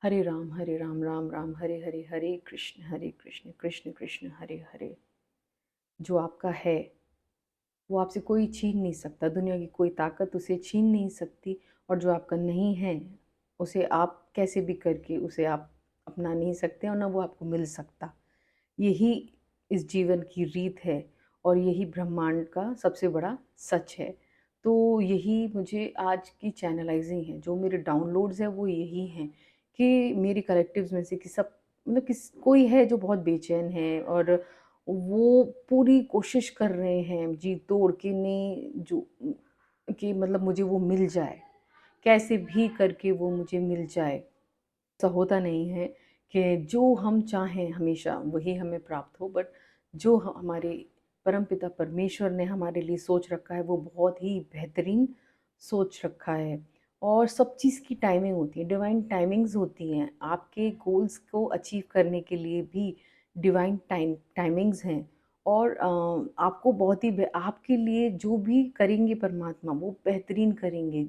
हरे राम, राम राम, हरे हरे, हरे कृष्ण, कृष्ण कृष्ण, हरे हरे। जो आपका है वो आपसे कोई छीन नहीं सकता, दुनिया की कोई ताकत उसे छीन नहीं सकती। और जो आपका नहीं है उसे आप कैसे भी करके उसे आप अपना नहीं सकते और ना वो आपको मिल सकता। यही इस जीवन की रीत है और यही ब्रह्मांड का सबसे बड़ा सच है। तो यही मुझे आज की चैनलाइजिंग है, जो मेरे डाउनलोड्स हैं वो यही हैं कि मेरी कलेक्टिव्स में से कि सब मतलब किस कोई है जो बहुत बेचैन है और वो पूरी कोशिश कर रहे हैं जी तोड़ के नहीं जो कि मतलब मुझे वो मिल जाए, कैसे भी करके वो मुझे मिल जाए। ऐसा होता नहीं है कि जो हम चाहें हमेशा वही हमें प्राप्त हो, बट जो हमारे परमपिता परमेश्वर ने हमारे लिए सोच रखा है वो बहुत ही बेहतरीन सोच रखा है। और सब चीज़ की टाइमिंग होती है, डिवाइन टाइमिंग्स होती हैं। आपके गोल्स को अचीव करने के लिए भी डिवाइन टाइमिंग्स हैं। और आपको बहुत ही आपके लिए जो भी करेंगे परमात्मा वो बेहतरीन करेंगे।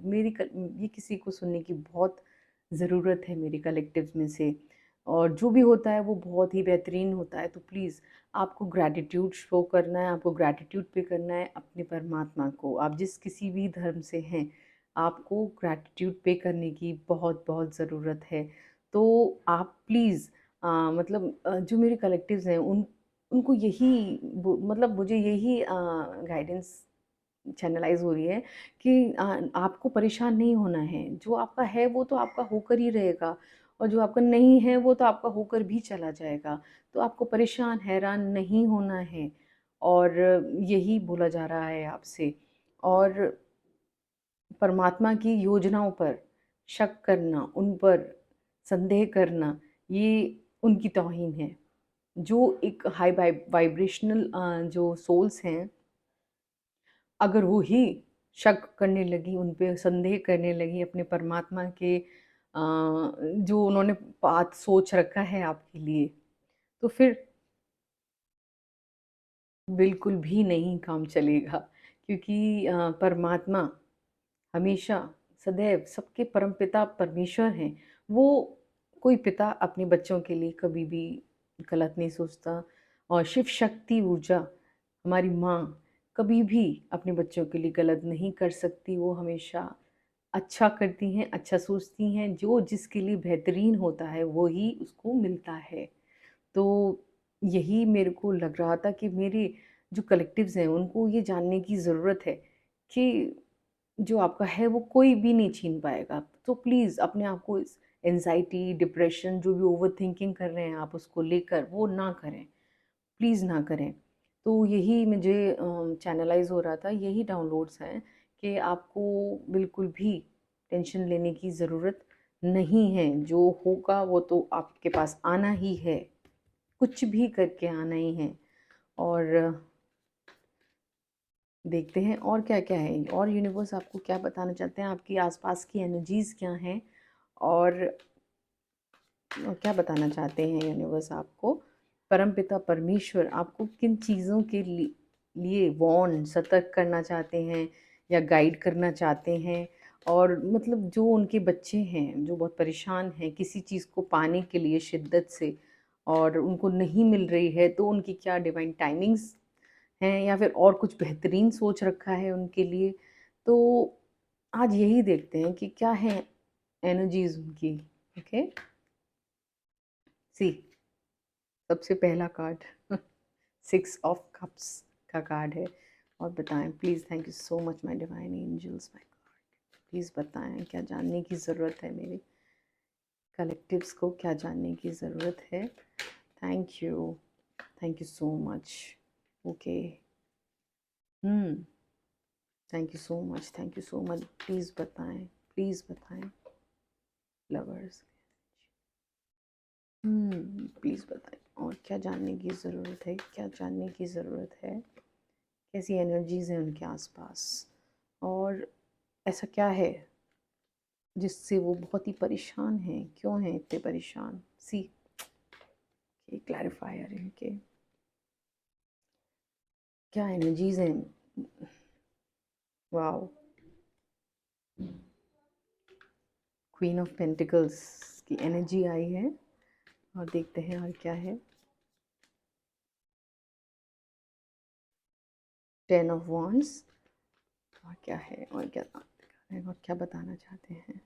ये किसी को सुनने की बहुत ज़रूरत है मेरी कलेक्टिव्स में से। और जो भी होता है वो बहुत ही बेहतरीन होता है। तो प्लीज़ आपको ग्रैटिट्यूड शो करना है, आपको ग्रैटिट्यूड पे करना है अपने परमात्मा को। आप जिस किसी भी धर्म से हैं, आपको ग्रैटिट्यूड पे करने की बहुत बहुत ज़रूरत है। तो आप प्लीज़ जो मेरे कलेक्टिव्स हैं उनको यही मतलब मुझे यही गाइडेंस चैनलाइज हो रही है कि आपको परेशान नहीं होना है। जो आपका है वो तो आपका होकर ही रहेगा और जो आपका नहीं है वो तो आपका होकर भी चला जाएगा। तो आपको परेशान हैरान नहीं होना है और यही बोला जा रहा है आपसे। और परमात्मा की योजनाओं पर शक करना, उन पर संदेह करना, ये उनकी तौहीन है। जो एक हाई वाइब्रेशनल जो सोल्स हैं, अगर वो ही शक करने लगी, उन पे संदेह करने लगी अपने परमात्मा के जो उन्होंने पाथ सोच रखा है आपके लिए, तो फिर बिल्कुल भी नहीं काम चलेगा। क्योंकि परमात्मा हमेशा सदैव सबके परमपिता परमेश्वर हैं। वो कोई पिता अपने बच्चों के लिए कभी भी गलत नहीं सोचता। और शिव शक्ति ऊर्जा हमारी माँ कभी भी अपने बच्चों के लिए गलत नहीं कर सकती। वो हमेशा अच्छा करती हैं, अच्छा सोचती हैं। जो जिसके लिए बेहतरीन होता है वो ही उसको मिलता है। तो यही मेरे को लग रहा था कि मेरे जो कलेक्टिव्स हैं उनको ये जानने की ज़रूरत है कि जो आपका है वो कोई भी नहीं छीन पाएगा। तो प्लीज़ अपने आप को इस एंजाइटी, डिप्रेशन, जो भी ओवरथिंकिंग कर रहे हैं आप उसको लेकर वो ना करें, प्लीज़ ना करें। तो यही मुझे चैनलाइज़ हो रहा था, यही डाउनलोड्स हैं कि आपको बिल्कुल भी टेंशन लेने की ज़रूरत नहीं है। जो होगा वो तो आपके पास आना ही है, कुछ भी करके आना ही है। और देखते हैं और क्या-क्या है और यूनिवर्स आपको क्या बताना चाहते हैं, आपकी आसपास की एनर्जीज़ क्या हैं और क्या बताना चाहते हैं यूनिवर्स आपको। परमपिता परमेश्वर आपको किन चीज़ों के लिए वार्न सतर्क करना चाहते हैं या गाइड करना चाहते हैं। और मतलब जो उनके बच्चे हैं जो बहुत परेशान हैं किसी चीज़ को पाने के लिए शिद्दत से और उनको नहीं मिल रही है, तो उनकी क्या डिवाइन टाइमिंग्स हैं या फिर और कुछ बेहतरीन सोच रखा है उनके लिए। तो आज यही देखते हैं कि क्या है एनर्जीज उनकी। ओके, सी सबसे पहला कार्ड 6 ऑफ कप्स का कार्ड है। और बताएं please, thank you so much my divine angels, my God, please बताएं क्या जानने की ज़रूरत है मेरे कलेक्टिव्स को, क्या जानने की ज़रूरत है। Thank you so much. Okay, thank you so much, please बताएं, प्लीज़ बताएं लवर्स। प्लीज़ बताएं और क्या जानने की ज़रूरत है, क्या जानने की ज़रूरत है, कैसी एनर्जीज़ हैं उनके आसपास और ऐसा क्या है जिससे वो बहुत ही परेशान हैं, क्यों हैं इतने परेशान। सी ये क्लैरिफायर इनके क्या एनर्जीज़ हैं। वाओ, क्वीन ऑफ पेंटिकल्स, की एनर्जी आई है और देखते हैं और क्या है। 10 ऑफ वॉन्ड्स, और क्या है, और क्या बताना चाहते हैं।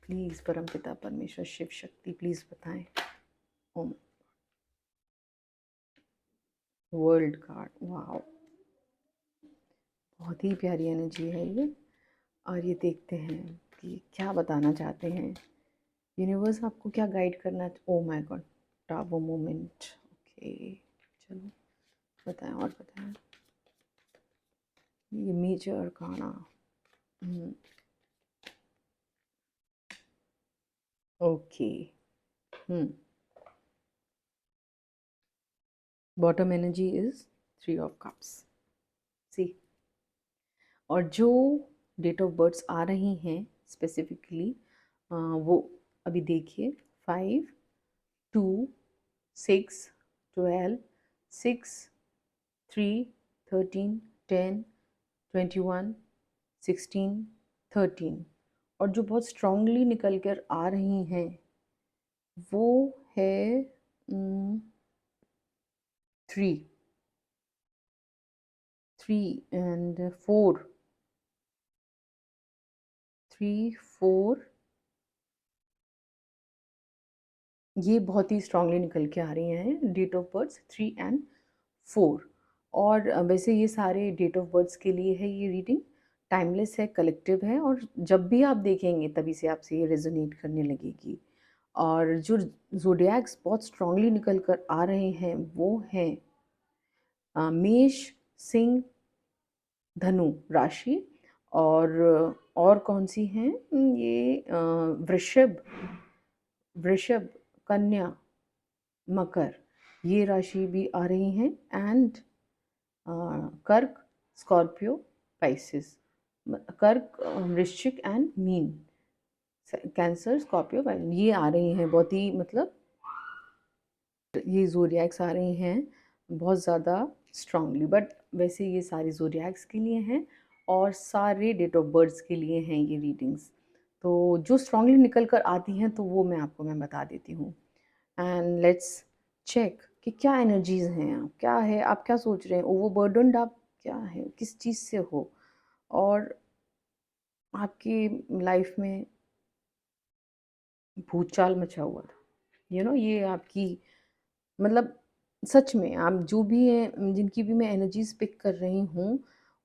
प्लीज़ परमपिता परमेश्वर शिव शक्ति प्लीज़ बताएं। ओम वर्ल्ड कार्ड, वाओ, बहुत ही प्यारी एनर्जी है ये। और ये देखते हैं कि क्या बताना चाहते हैं यूनिवर्स, आपको क्या गाइड करना। Oh my god, tower moment, okay चलो बताएं और बताएं। ये major arcana, okay, bottom energy is 3 of cups, see. और जो डेट ऑफ बर्थ्स आ रही हैं स्पेसिफिकली वो अभी देखिए, 5, 2, 6, 12, 6, 3, 13, 10, 21, 16, 13, और जो बहुत स्ट्रांगली निकल कर आ रही हैं वो है 3 एंड 4, 3, 4, ये बहुत ही स्ट्रांगली निकल के आ रही हैं डेट ऑफ बर्थ 3 एंड 4। और वैसे ये सारे डेट ऑफ बर्थ्स के लिए है ये रीडिंग, टाइमलेस है, कलेक्टिव है, और जब भी आप देखेंगे तभी से आपसे ये रेजोनेट करने लगेगी। और जो ज़ोडिएक्स बहुत स्ट्रांगली निकल कर आ रहे हैं वो हैं मेष, सिंह, धनु राशि, और कौन सी हैं ये, वृषभ, कन्या, मकर, ये राशि भी आ रही हैं, एंड कर्क, स्कॉर्पियो, पाइसेस, कर्क, वृश्चिक एंड मीन, कैंसर, स्कॉर्पियो, ये आ रही हैं बहुत ही, मतलब ये ज़ोडिएक्स आ रही हैं बहुत ज़्यादा स्ट्रांगली। बट वैसे ये सारे ज़ोडिएक्स के लिए हैं और सारे डेट ऑफ बर्थ्स के लिए हैं ये रीडिंग्स। तो जो स्ट्रांगली निकल कर आती हैं तो वो मैं बता देती हूँ। एंड लेट्स चेक कि क्या एनर्जीज हैं, आप क्या है, आप क्या सोच रहे हैं, ओवरबर्डन्ड आप क्या है, किस चीज़ से हो, और आपकी लाइफ में भूचाल मचा हुआ था, ये आपकी, मतलब सच में आप जो भी हैं, जिनकी भी मैं एनर्जीज पिक कर रही हूँ,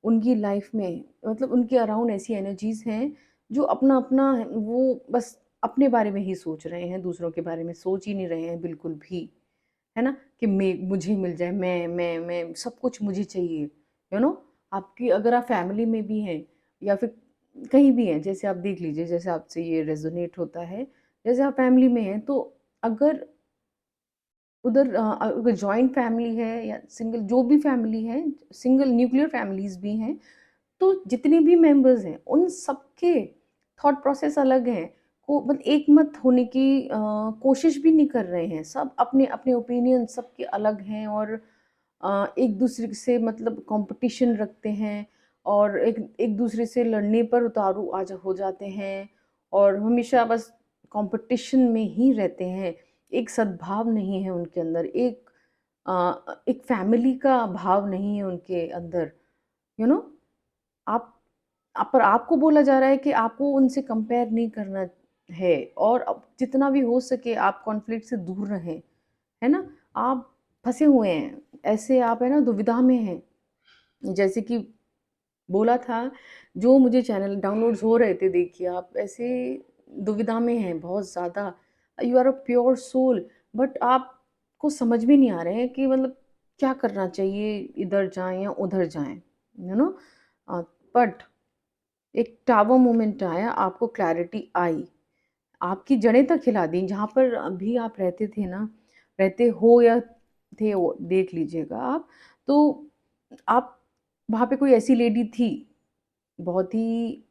उनकी लाइफ में, मतलब उनके अराउंड ऐसी एनर्जीज हैं जो अपना अपना वो बस अपने बारे में ही सोच रहे हैं, दूसरों के बारे में सोच ही नहीं रहे हैं बिल्कुल भी, है ना, कि मुझे मिल जाए, मैं सब कुछ मुझे चाहिए, आपकी अगर आप फैमिली में भी हैं या फिर कहीं भी हैं, जैसे आप देख लीजिए, जैसे आपसे ये रेजोनेट होता है, जैसे आप फैमिली में हैं तो अगर उधर अगर जॉइंट फैमिली है या सिंगल, जो भी फैमिली है, सिंगल न्यूक्लियर फैमिलीज भी हैं, तो जितने भी मेंबर्स हैं उन सबके थॉट प्रोसेस अलग हैं, को मतलब एक मत होने की कोशिश भी नहीं कर रहे हैं, सब अपने अपने ओपिनियन सबके अलग हैं, और एक दूसरे से मतलब कंपटीशन रखते हैं, और एक एक दूसरे से लड़ने पर उतारू हो जाते हैं, और हमेशा बस कंपटीशन में ही रहते हैं, एक सद्भाव नहीं है उनके अंदर, एक फैमिली का भाव नहीं है उनके अंदर, यू नो पर आपको बोला जा रहा है कि आपको उनसे कंपेयर नहीं करना है, और अब जितना भी हो सके आप कॉन्फ्लिक्ट से दूर रहें, है ना, आप फंसे हुए हैं ऐसे, आप है ना दुविधा में हैं, जैसे कि बोला था, जो मुझे चैनल डाउनलोड्स हो रहे थे, देखिए आप ऐसे दुविधा में हैं बहुत ज़्यादा, you are a pure soul, but आपको समझ में नहीं आ रहे हैं कि मतलब क्या करना चाहिए, इधर जाएं या उधर जाएं, बट एक टावर मोमेंट आया, आपको क्लैरिटी आई, आपकी जड़ें तक हिला दी, जहाँ पर अभी आप रहते थे ना, रहते हो या थे, वो देख लीजिएगा आप, तो आप वहाँ पे कोई ऐसी लेडी थी, बहुत ही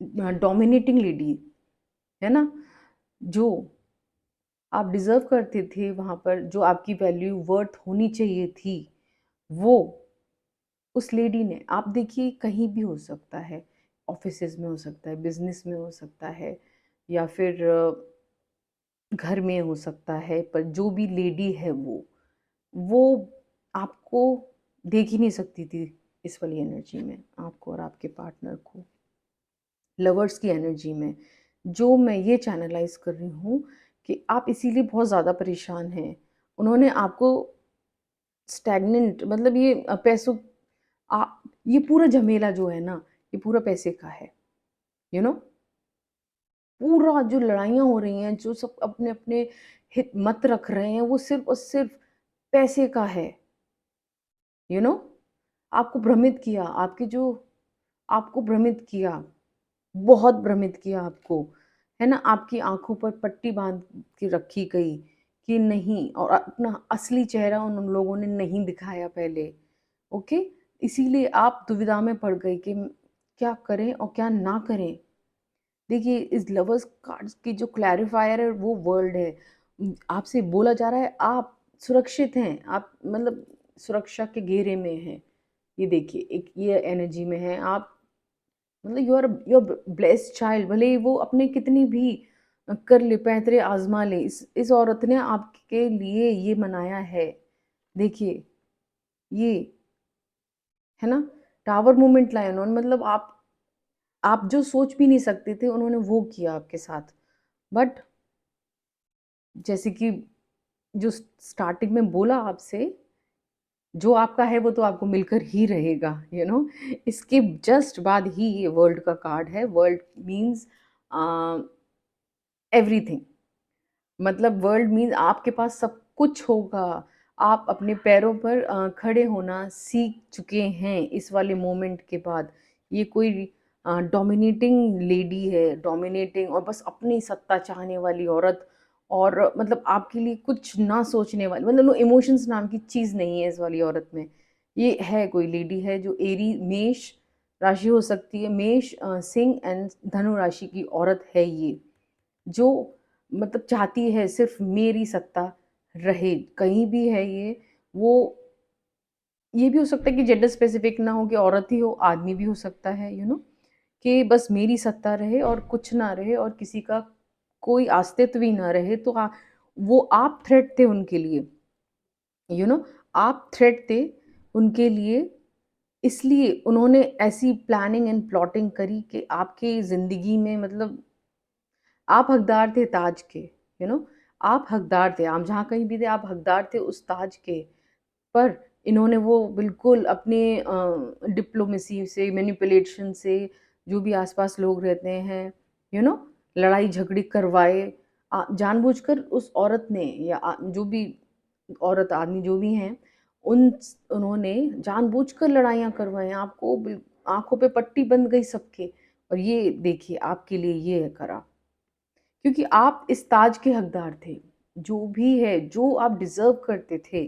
डोमिनेटिंग लेडी, है ना, जो आप डिज़र्व करते थे, वहाँ पर जो आपकी वैल्यू वर्थ होनी चाहिए थी, वो उस लेडी ने, आप देखिए कहीं भी हो सकता है, ऑफिसेज में हो सकता है, बिजनेस में हो सकता है, या फिर घर में हो सकता है, पर जो भी लेडी है वो आपको देख ही नहीं सकती थी इस वाली एनर्जी में, आपको और आपके पार्टनर को, लवर्स की एनर्जी में। जो मैं ये चैनलाइज कर रही हूँ कि आप इसीलिए बहुत ज़्यादा परेशान हैं। उन्होंने आपको स्टैग्नेंट, मतलब ये पैसों, ये पूरा झमेला जो है ना, ये पूरा पैसे का है, यू नो। पूरा जो लड़ाइयाँ हो रही हैं, जो सब अपने अपने हित मत रख रहे हैं, वो सिर्फ और सिर्फ पैसे का है, यू नो। आपको भ्रमित किया, आपको भ्रमित किया, बहुत भ्रमित किया आपको, है ना। आपकी आंखों पर पट्टी बांध के रखी गई कि नहीं, और अपना असली चेहरा उन लोगों ने नहीं दिखाया पहले, ओके। इसीलिए आप दुविधा में पड़ गई कि क्या करें और क्या ना करें। देखिए, इस लवर्स कार्ड्स की जो क्लैरिफायर है वो वर्ल्ड है। आपसे बोला जा रहा है आप सुरक्षित हैं, आप मतलब सुरक्षा के घेरे में हैं। ये देखिए, एक ये एनर्जी में है आप, मतलब यू आर ब्लेस्ड चाइल्ड। भले ही वो अपने कितनी भी कर ले, पैंतरे आजमा ले, इस औरत ने आपके लिए ये मनाया है। देखिए, ये है ना, टावर मोमेंट लाया उन्होंने, मतलब आप जो सोच भी नहीं सकते थे उन्होंने वो किया आपके साथ। बट जैसे कि जो स्टार्टिंग में बोला आपसे, जो आपका है वो तो आपको मिलकर ही रहेगा, यू नो। इसके जस्ट बाद ही ये वर्ल्ड का कार्ड है। वर्ल्ड मीन्स एवरीथिंग, मतलब वर्ल्ड मीन्स आपके पास सब कुछ होगा। आप अपने पैरों पर खड़े होना सीख चुके हैं इस वाले मोमेंट के बाद। ये कोई डोमिनेटिंग लेडी है, डोमिनेटिंग और बस अपनी सत्ता चाहने वाली औरत, और मतलब आपके लिए कुछ ना सोचने वाली, मतलब नो इमोशंस नाम की चीज़ नहीं है इस वाली औरत में। ये है कोई लेडी है जो एरी मेष राशि हो सकती है, मेष सिंह एंड धनु राशि की औरत है ये, जो मतलब चाहती है सिर्फ मेरी सत्ता रहे, कहीं भी है ये। वो ये भी हो सकता है कि जेंडर स्पेसिफिक ना हो, कि औरत ही हो, आदमी भी हो सकता है, यू नो, कि बस मेरी सत्ता रहे और कुछ ना रहे और किसी का कोई अस्तित्व ही ना रहे। तो वो आप थ्रेट थे उनके लिए, यू नो, आप थ्रेट थे उनके लिए। इसलिए उन्होंने ऐसी प्लानिंग एंड प्लॉटिंग करी कि आपकी ज़िंदगी में, मतलब आप हकदार थे ताज के, यू नो। आप हकदार थे, आप जहाँ कहीं भी थे आप हकदार थे उस ताज के। पर इन्होंने वो बिल्कुल अपने डिप्लोमेसी से, मैनिपुलेशन से, जो भी आसपास लोग रहते हैं, यू नो, लड़ाई झगड़ी करवाए। जानबूझकर उस औरत ने, या जो भी औरत आदमी जो भी हैं, उन्होंने जानबूझकर लड़ाइयाँ करवाई, आपको आंखों पे पट्टी बंध गई सबके। और ये देखिए आपके लिए ये करा, क्योंकि आप इस ताज के हकदार थे। जो भी है, जो आप डिजर्व करते थे,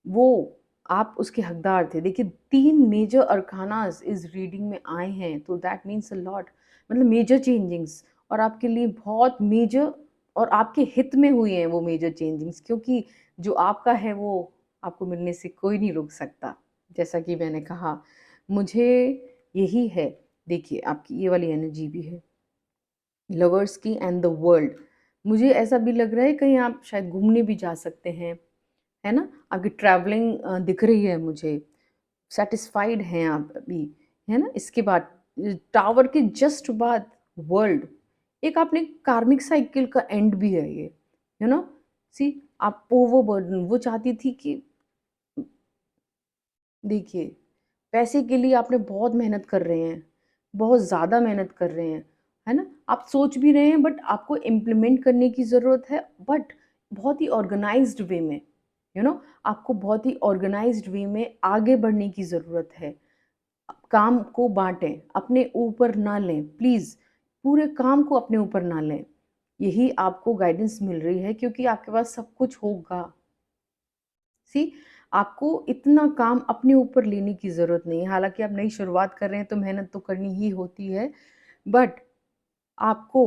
वो आप उसके हकदार थे। देखिए, 3 मेजर अरकानास इस रीडिंग में आए हैं, तो दैट मीन्स अ लॉट, मतलब मेजर चेंजिंग्स, और आपके लिए बहुत मेजर, और आपके हित में हुई हैं वो मेजर चेंजिंग्स, क्योंकि जो आपका है वो आपको मिलने से कोई नहीं रोक सकता। जैसा कि मैंने कहा, मुझे यही है। देखिए, आपकी ये वाली एनर्जी भी है लवर्स की एंड द वर्ल्ड। मुझे ऐसा भी लग रहा है कहीं आप शायद घूमने भी जा सकते हैं, है ना। आपकी ट्रैवलिंग दिख रही है मुझे, सेटिस्फाइड हैं आप अभी, है ना। इसके बाद टावर के जस्ट बाद वर्ल्ड, एक आपने कार्मिक साइकिल का एंड भी है ये, यू नो। सी, आप ओवरबर्डन, वो चाहती थी कि, देखिए, पैसे के लिए आपने बहुत मेहनत कर रहे हैं, बहुत ज़्यादा मेहनत कर रहे हैं, है ना। आप सोच भी रहे हैं, बट आपको इम्प्लीमेंट करने की ज़रूरत है, बट बहुत ही ऑर्गेनाइज्ड वे में, यू नो। आपको बहुत ही ऑर्गेनाइज्ड वे में आगे बढ़ने की ज़रूरत है। काम को बांटें, अपने ऊपर ना लें प्लीज़, पूरे काम को अपने ऊपर ना लें। यही आपको गाइडेंस मिल रही है, क्योंकि आपके पास सब कुछ होगा। सी, आपको इतना काम अपने ऊपर लेने की ज़रूरत नहीं है। हालाँकि आप नई शुरुआत कर रहे हैं तो मेहनत तो करनी ही होती है, बट आपको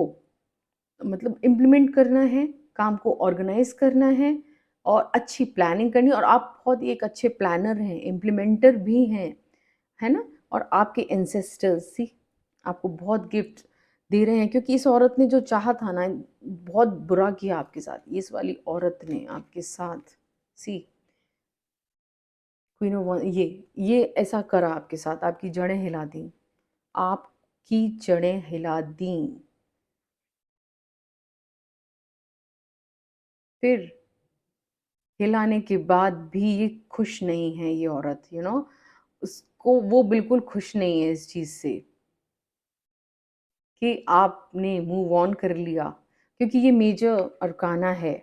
मतलब इम्प्लीमेंट करना है, काम को ऑर्गेनाइज़ करना है और अच्छी प्लानिंग करनी है, और आप बहुत ही एक अच्छे प्लानर हैं, इम्प्लीमेंटर भी हैं, है ना? और आपके एंसेस्टर्स, सी, आपको बहुत गिफ्ट दे रहे हैं, क्योंकि इस औरत ने जो चाहा था ना, बहुत बुरा किया आपके साथ, इस वाली औरत ने आपके साथ। सी क्वीन ऑफ ये ऐसा करा आपके साथ, आपकी जड़ें हिला दी, आपकी जड़ें हिला दी। फिर हिलाने के बाद भी ये खुश नहीं है ये औरत, उसको वो बिल्कुल खुश नहीं है इस चीज़ से कि आपने मूव ऑन कर लिया, क्योंकि ये मेजर अरकाना है,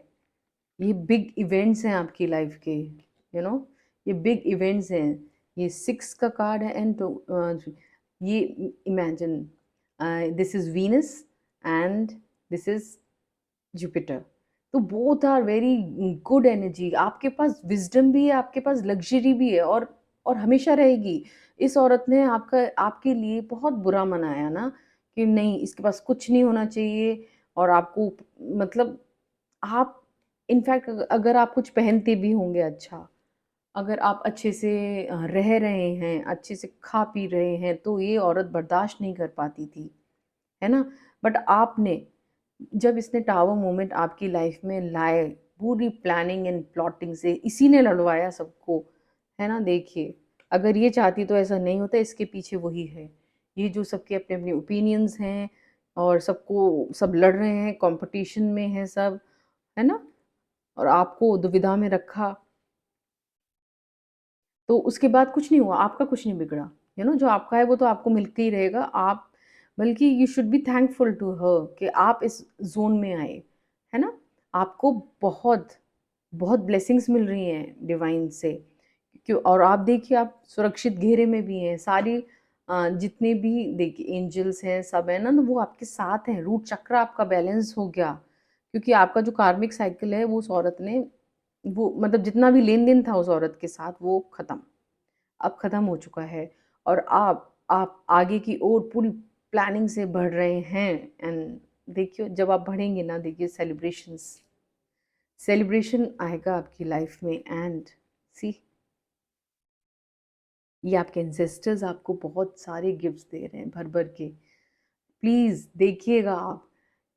ये बिग इवेंट्स हैं आपकी लाइफ के, ये बिग इवेंट्स हैं। ये 6 का कार्ड है, एंड ये imagine this is Venus and this is Jupiter, तो both are very good energy. आपके पास विजडम भी है, आपके पास लग्जरी भी है, और हमेशा रहेगी। इस औरत ने आपके लिए बहुत बुरा मनाया ना, कि नहीं इसके पास कुछ नहीं होना चाहिए, और आपको मतलब आप इनफैक्ट अगर आप कुछ पहनते भी होंगे अच्छा, अगर आप अच्छे से रह रहे हैं, अच्छे से खा पी रहे हैं, तो ये औरत बर्दाश्त नहीं कर पाती थी, है ना। बट आपने, जब इसने टावर मोमेंट आपकी लाइफ में लाए, पूरी प्लानिंग एंड प्लॉटिंग से इसी ने लड़वाया सबको, है ना। देखिए, अगर ये चाहती तो ऐसा नहीं होता, इसके पीछे वही है, ये जो सबके अपने अपने ओपिनियंस हैं, और सब लड़ रहे हैं, कंपटीशन में है सब, है ना, और आपको दुविधा में रखा। तो उसके बाद कुछ नहीं हुआ, आपका कुछ नहीं बिगड़ा, जो आपका है वो तो आपको मिलते ही रहेगा। आप बल्कि you should be thankful to her कि आप इस जोन में आए, है ना। आपको बहुत बहुत ब्लेसिंग्स मिल रही हैं डिवाइन से, क्यों, और आप देखिए आप सुरक्षित घेरे में भी हैं। सारी जितने भी देखिए एंजल्स हैं, सब है ना, तो वो आपके साथ हैं। रूट चक्र आपका बैलेंस हो गया, क्योंकि आपका जो कार्मिक साइकिल है वो उस औरत ने, वो मतलब जितना भी लेन देन था उस औरत के साथ वो खत्म, अब खत्म हो चुका है। और आप आगे की ओर पूरी प्लानिंग से बढ़ रहे हैं। एंड देखियो, जब आप बढ़ेंगे ना, देखिए सेलिब्रेशन आएगा आपकी लाइफ में। एंड सी, ये आपके एंसेस्टर्स आपको बहुत सारे गिफ्ट्स दे रहे हैं भर भर के। प्लीज़ देखिएगा आप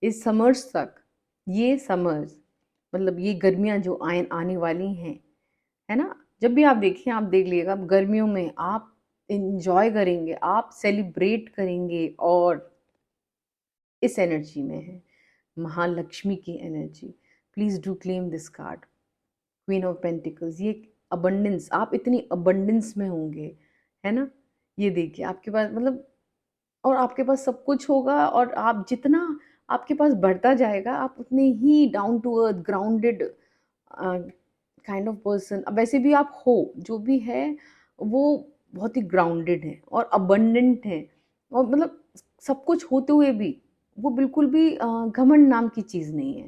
इस समर्स तक, ये समर्स मतलब ये गर्मियाँ जो आने वाली हैं, है ना। जब भी आप देखें, आप देख लीजिएगा, आप गर्मियों में आप इंजॉय करेंगे, आप सेलिब्रेट करेंगे, और इस एनर्जी में है महालक्ष्मी की energy. Please do claim this card, queen of pentacles. ये अबंडेंस, आप इतनी अबंडेंस में होंगे, है ना। ये देखिए आपके पास मतलब, और आपके पास सब कुछ होगा, और आप जितना आपके पास बढ़ता जाएगा, आप उतने ही down to earth grounded kind of person. अब वैसे भी आप हो, जो भी है वो बहुत ही ग्राउंडेड है और अबंडेंट है, और मतलब सब कुछ होते हुए भी वो बिल्कुल भी घमंड नाम की चीज़ नहीं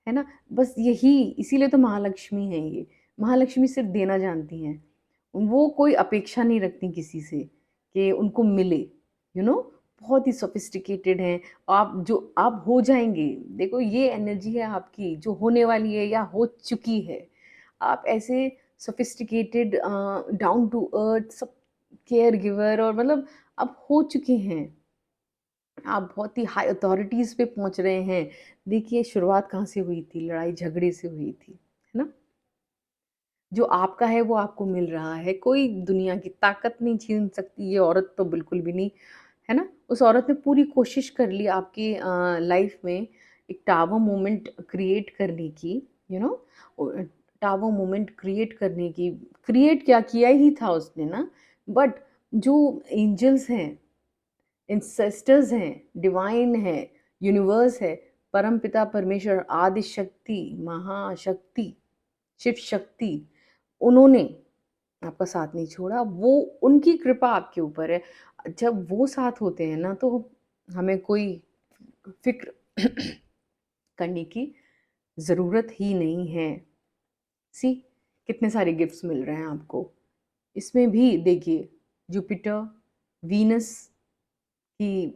है ना। बस यही, इसीलिए तो महालक्ष्मी है ये। महालक्ष्मी सिर्फ देना जानती हैं, वो कोई अपेक्षा नहीं रखती किसी से कि उनको मिले, बहुत ही सोफिस्टिकेटेड हैं। आप हो जाएंगे। देखो, ये एनर्जी है आपकी जो होने वाली है या हो चुकी है। आप ऐसे सोफिस्टिकेटेड, डाउन टू अर्थ, सब केयर गिवर, और मतलब आप हो चुके हैं। आप बहुत ही हाई अथॉरिटीज़ पे पहुंच रहे हैं। देखिए शुरुआत कहाँ से हुई थी, लड़ाई झगड़े से हुई थी, है ना। जो आपका है वो आपको मिल रहा है, कोई दुनिया की ताकत नहीं छीन सकती, ये औरत तो बिल्कुल भी नहीं, है ना। उस औरत ने पूरी कोशिश कर ली आपकी लाइफ में एक टावर मोमेंट क्रिएट करने की, you know tower moment create करने की। क्रिएट क्या किया ही था उसने ना, बट जो एंजल्स हैं, इंसेस्टर्स हैं, डिवाइन है, यूनिवर्स है, परम पिता परमेश्वर, आदि शक्ति, महाशक्ति, शिव शक्ति, उन्होंने आपका साथ नहीं छोड़ा। वो उनकी कृपा आपके ऊपर है। जब वो साथ होते हैं ना, तो हमें कोई फिक्र करने की ज़रूरत ही नहीं है। सी, कितने सारे गिफ्ट्स मिल रहे हैं आपको। इसमें भी देखिए, जुपिटर, वीनस की,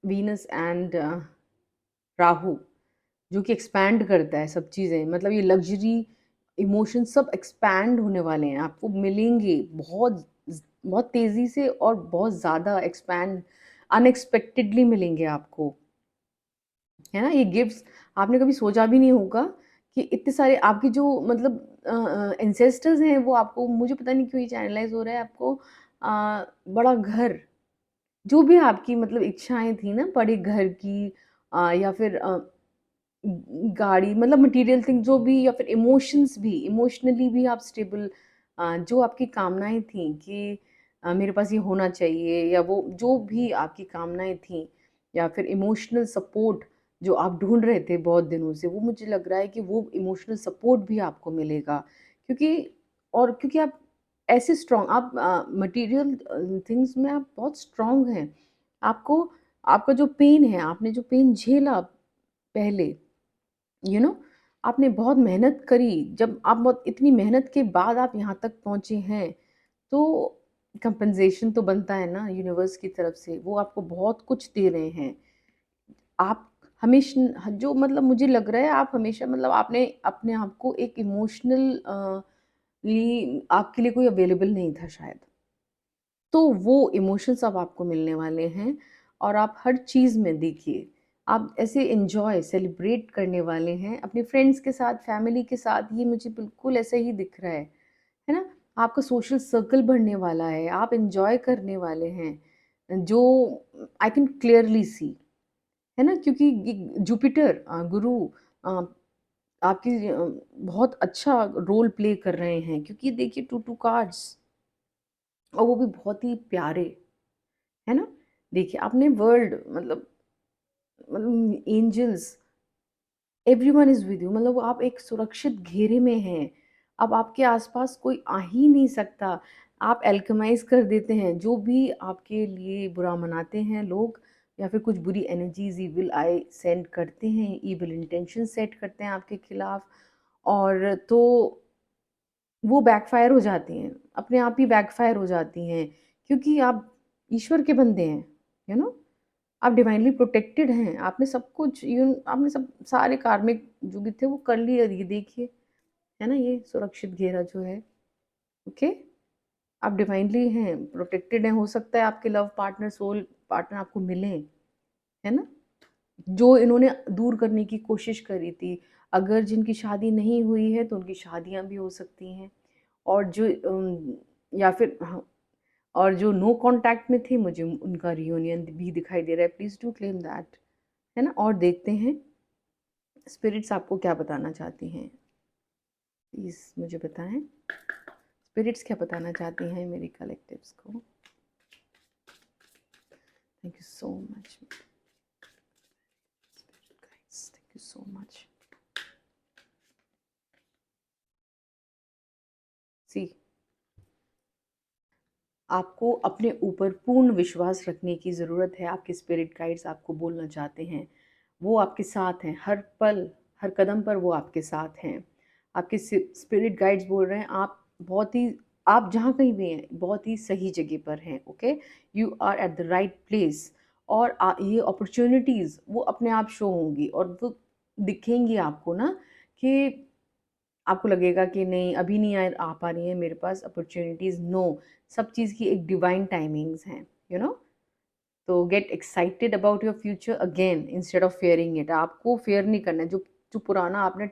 वीनस एंड राहु, जो कि एक्सपैंड करता है सब चीज़ें, मतलब ये लग्जरी इमोशन सब एक्सपैंड होने वाले हैं, आपको मिलेंगे बहुत बहुत तेज़ी से, और बहुत ज़्यादा एक्सपैंड अनएक्सपेक्टेडली मिलेंगे आपको, है ना? ये गिफ्ट्स आपने कभी सोचा भी नहीं होगा कि इतने सारे आपके जो मतलब एंसेस्टर्स हैं वो आपको, मुझे पता नहीं क्यों ये चैनलाइज़ हो रहा है आपको, बड़ा घर, जो भी आपकी मतलब इच्छाएँ थी ना, बड़े घर की या फिर गाड़ी, मतलब मटेरियल थिंग जो भी, या फिर इमोशंस भी, इमोशनली भी आप स्टेबल, जो आपकी कामनाएँ थी कि मेरे पास ये होना चाहिए, या वो जो भी आपकी कामनाएँ थी, या फिर इमोशनल सपोर्ट जो आप ढूँढ रहे थे बहुत दिनों से, वो मुझे लग रहा है कि वो इमोशनल सपोर्ट भी आपको मिलेगा। क्योंकि क्योंकि आप ऐसे स्ट्रॉन्ग, आप मटेरियल थिंग्स में आप बहुत स्ट्रॉन्ग हैं। आपको, आपका जो पेन है, आपने जो पेन झेला पहले, यू नो आपने बहुत मेहनत करी, जब आप बहुत इतनी मेहनत के बाद आप यहाँ तक पहुँचे हैं, तो कंपनसेशन तो बनता है ना यूनिवर्स की तरफ से, वो आपको बहुत कुछ दे रहे हैं। आप हमेशा जो मतलब मुझे लग रहा है, आप हमेशा मतलब आपने अपने आप को एक इमोशनल ली आपके लिए कोई अवेलेबल नहीं था शायद। तो वो इमोशंस अब आपको मिलने वाले हैं, और आप हर चीज़ में देखिए, आप ऐसे एन्जॉय, सेलिब्रेट करने वाले हैं अपने फ्रेंड्स के साथ, फैमिली के साथ, ये मुझे बिल्कुल ऐसा ही दिख रहा है ना? आपका सोशल सर्कल बढ़ने वाला है, आप एन्जॉय करने वाले हैं, जो आई कैन क्लियरली सी, है ना? क्योंकि ये जुपिटर गुरु अ, आपकी बहुत अच्छा रोल प्ले कर रहे हैं, क्योंकि देखिए 2 कार्ड्स, और वो भी बहुत ही प्यारे, है ना? देखिए आपने वर्ल्ड मतलब angels, everyone is with you, मतलब वो आप एक सुरक्षित घेरे में हैं। अब आपके आस-पास कोई आ ही नहीं सकता। आप अल्केमाइज़ कर देते हैं, जो भी आपके लिए बुरा मनाते हैं लोग, या फिर कुछ बुरी एनर्जीज़, इविल आई सेंड करते हैं, इविल इंटेंशन सेट करते हैं आपके खिलाफ, और तो वो बैकफ़ायर हो जाती हैं, अपने आप ही बैकफ़ायर हो जाती हैं, क्योंकि आप ईश्वर के बंदे हैं, यू नो? आप डिवाइनली प्रोटेक्टेड हैं, आपने सब कुछ आपने सब सारे कार्मिक जो भी थे वो कर लिए, ये देखिए, है ना? ये सुरक्षित घेरा जो है, ओके? आप डिवाइनली हैं, प्रोटेक्टेड हैं, हो सकता है आपके लव पार्टनर, सोल पार्टनर आपको मिलें, है ना? जो इन्होंने दूर करने की कोशिश करी थी, अगर जिनकी शादी नहीं हुई है, तो उनकी शादियाँ भी हो सकती हैं, और जो या फिर हाँ, और जो नो कॉन्टैक्ट में थे, मुझे उनका रियूनियन भी दिखाई दे रहा है, प्लीज़ डू क्लेम दैट, है ना? और देखते हैं स्पिरिट्स आपको क्या बताना चाहती हैं, प्लीज़ मुझे बताएँ। स्पिरिट्स क्या बताना चाहती हैं मेरे कलेक्टिव्स को? Thank you so much spirit guides, thank you so much. See, आपको अपने ऊपर पूर्ण विश्वास रखने की ज़रूरत है। आपके स्पिरिट गाइड्स आपको बोलना चाहते हैं, वो आपके साथ हैं, हर पल, हर कदम पर वो आपके साथ हैं। आपके स्पिरिट गाइड्स बोल रहे हैं, आप बहुत ही, आप जहाँ कहीं भी हैं, बहुत ही सही जगह पर हैं, okay? You are at the right place, और ये अपॉर्च्युनिटीज़ वो अपने आप शो होंगी, और वो दिखेंगी आपको ना, कि आपको लगेगा कि नहीं, अभी नहीं आ पा रही है मेरे पास अपॉर्च्युनिटीज़, नो, सब चीज़ की एक डिवाइन टाइमिंग्स हैं, यू नो? तो get excited about your future again instead of fearing it. आपको फेयर नहीं करना है, जो जो पुराना आपने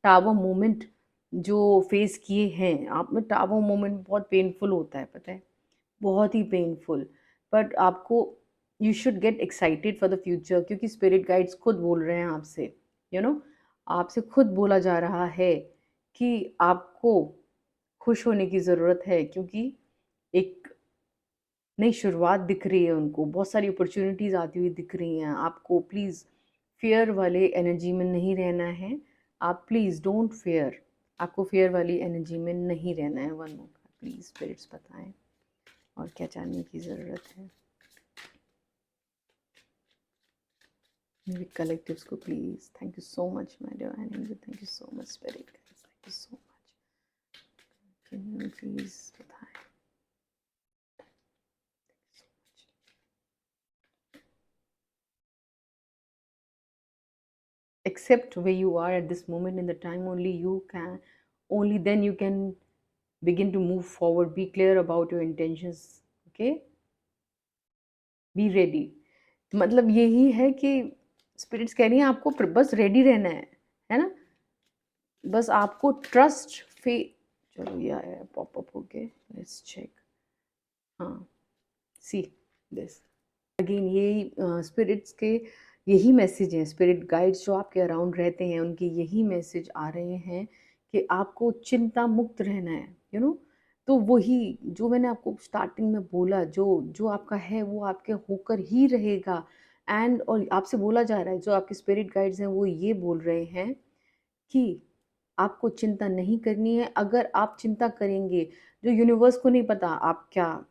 टावर मोमेंट जो फेस किए हैं, आप में टावर मोमेंट बहुत पेनफुल होता है, पता है? बहुत ही पेनफुल, बट आपको, you should get excited for the future, क्योंकि स्पिरिट गाइड्स खुद बोल रहे हैं आपसे, यू नो, आपसे खुद बोला जा रहा है कि आपको खुश होने की ज़रूरत है, क्योंकि एक नई शुरुआत दिख रही है उनको, बहुत सारी अपॉर्चुनिटीज़ आती हुई दिख रही हैं आपको। प्लीज़ फ़ियर वाले एनर्जी में नहीं रहना है, आप प्लीज़ डोंट फ़ियर, आपको फ़ियर वाली एनर्जी में नहीं रहना है। वन मोर, प्लीज़ स्पिरिट्स बताएं और क्या जानने की ज़रूरत है मेरे कलेक्टिव्स को, please. Thank you so much my divine angel, thank you so much spirit guides, thank you so much. Can you please बताएं? Accept where you are at this moment in the time, only you can, only then you can begin to move forward. Be clear about your intentions, okay? Be ready. मतलब यही है कि spirits कह रही हैं आपको बस रेडी रहना है ना? बस आपको ट्रस्ट फे चलो ये आया पॉपअप हो के, लेट्स चेक। हाँ, सी दिस अगेन, यही स्पिरिट्स के यही मैसेज हैं। स्पिरिट गाइड्स जो आपके अराउंड रहते हैं उनके यही मैसेज आ रहे हैं कि आपको चिंता मुक्त रहना है, तो वही जो मैंने आपको स्टार्टिंग में बोला, जो जो आपका है वो आपके होकर ही रहेगा। एंड और आपसे बोला जा रहा है, जो आपके स्पिरिट गाइड्स हैं वो ये बोल रहे हैं कि आपको चिंता नहीं करनी है। अगर आप चिंता करेंगे, जो यूनिवर्स को नहीं पता आप क्या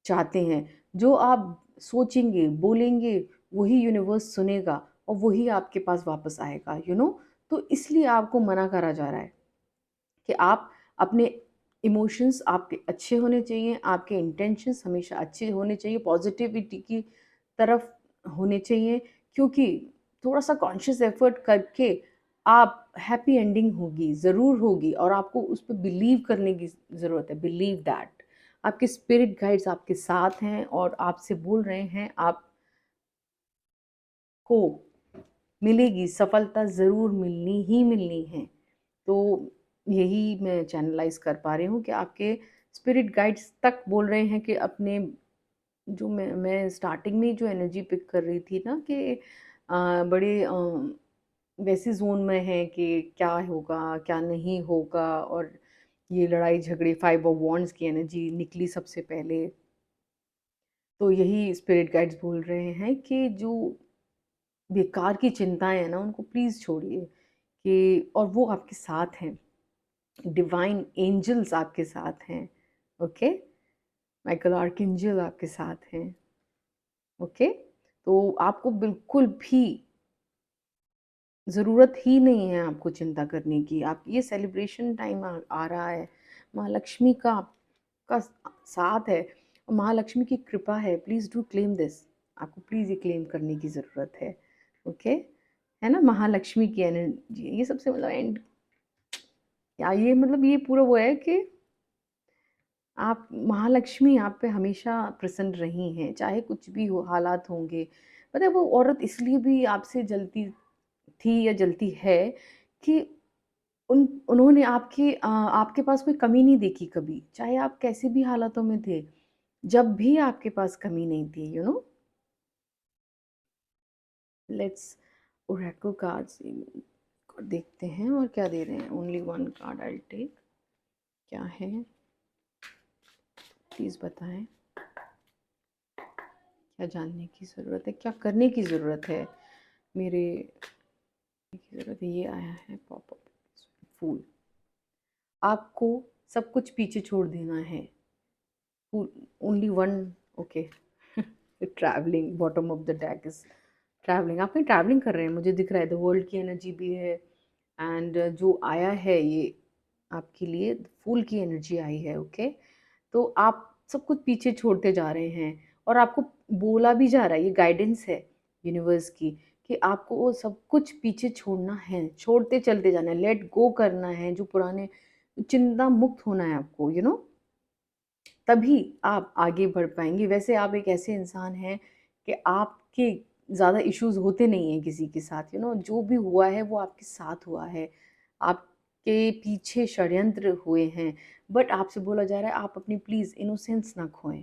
चाहते हैं, जो आप सोचेंगे, बोलेंगे, वही यूनिवर्स सुनेगा और वही आपके पास वापस आएगा, तो इसलिए आपको मना करा जा रहा है कि आप अपने इमोशंस आपके अच्छे होने चाहिए, आपके इंटेंशंस हमेशा अच्छे होने चाहिए, पॉजिटिविटी की तरफ होने चाहिए, क्योंकि थोड़ा सा कॉन्शियस एफर्ट करके आप हैप्पी एंडिंग होगी, ज़रूर होगी, और आपको उस पर बिलीव करने की ज़रूरत है। बिलीव दैट आपके स्पिरिट गाइड्स आपके साथ हैं और आपसे बोल रहे हैं आपको मिलेगी सफलता, ज़रूर मिलनी ही मिलनी है। तो यही मैं चैनलाइज कर पा रही हूँ कि आपके स्पिरिट गाइड्स तक बोल रहे हैं कि अपने जो मैं स्टार्टिंग में जो एनर्जी पिक कर रही थी ना कि बड़े वैसे जोन में है कि क्या होगा क्या नहीं होगा, और ये लड़ाई झगड़े 5 ऑफ वॉन्ड्स की एनर्जी निकली सबसे पहले। तो यही स्पिरिट गाइड्स बोल रहे हैं कि जो बेकार की चिंताएं हैं ना उनको प्लीज़ छोड़िए, कि और वो आपके साथ हैं, डिवाइन एंजल्स आपके साथ हैं। ओके, माइकल आर्कएंजल आपके साथ हैं। ओके, तो आपको बिल्कुल भी ज़रूरत ही नहीं है आपको चिंता करने की। आप ये सेलिब्रेशन टाइम आ रहा है, महालक्ष्मी का आपका साथ है, महालक्ष्मी की कृपा है। प्लीज़ डू क्लेम दिस, आपको प्लीज़ ये क्लेम करने की ज़रूरत है। ओके, है ना, महालक्ष्मी की एनर्जी ये सबसे मतलब एंड या ये मतलब ये पूरा वो है कि आप महालक्ष्मी आप पे हमेशा प्रसन्न रही हैं, चाहे कुछ भी हो हालात होंगे। पता है वो औरत इसलिए भी आपसे जलती थी या जलती है कि उन्होंने आपके पास कोई कमी नहीं देखी कभी, चाहे आप कैसे भी हालातों में थे, जब भी आपके पास कमी नहीं थी, लेट्स ओरेकल कार्ड्स देखते हैं और क्या दे रहे हैं। Only one card I take, क्या है प्लीज़ बताएं, क्या जानने की ज़रूरत है, क्या करने की ज़रूरत है, मेरे की ज़रूरत है। ये आया है पॉपअप फूल, आपको सब कुछ पीछे छोड़ देना है। Only one, okay, travelling, bottom of the deck is travelling. आप कहीं ट्रैवलिंग कर रहे हैं मुझे दिख रहा है, द वर्ल्ड की एनर्जी भी है। एंड जो आया है ये आपके लिए फूल की एनर्जी आई है। ओके, तो आप सब कुछ पीछे छोड़ते जा रहे हैं और आपको बोला भी जा रहा है, ये गाइडेंस है यूनिवर्स की, कि आपको वो सब कुछ पीछे छोड़ना है, छोड़ते चलते जाना है, लेट गो करना है, जो पुराने चिंता मुक्त होना है आपको, तभी आप आगे बढ़ पाएंगे। वैसे आप एक ऐसे इंसान हैं कि आपके ज़्यादा इश्यूज होते नहीं हैं किसी के साथ, जो भी हुआ है वो आपके साथ हुआ है, आपके पीछे षड्यंत्र हुए हैं, बट आपसे बोला जा रहा है आप अपनी प्लीज़ इनोसेंस ना खोएं।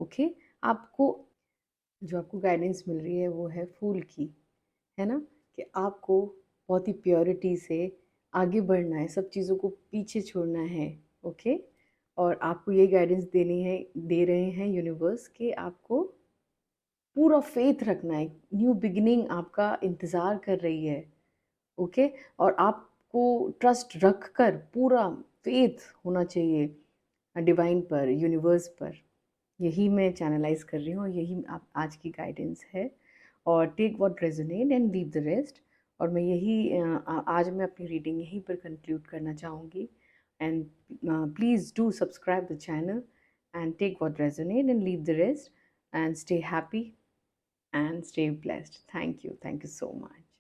ओके, आपको जो आपको गाइडेंस मिल रही है वो है फूल की, है ना, कि आपको बहुत ही प्योरिटी से आगे बढ़ना है, सब चीज़ों को पीछे छोड़ना है। ओके, और आपको ये गाइडेंस दे रहे हैं यूनिवर्स कि आपको पूरा फेथ रखना है, न्यू बिगिनिंग आपका इंतज़ार कर रही है। ओके, और आपको ट्रस्ट रख कर पूरा फेथ होना चाहिए डिवाइन पर, यूनिवर्स पर। यही मैं चैनलाइज कर रही हूँ और यही आप आज की गाइडेंस है। और take what resonate and leave the rest. और मैं आज मैं अपनी रीडिंग यहीं पर कंक्लूड करना चाहूँगी। And please do subscribe the channel and take what resonate and leave the rest and stay happy and stay blessed. Thank you so much.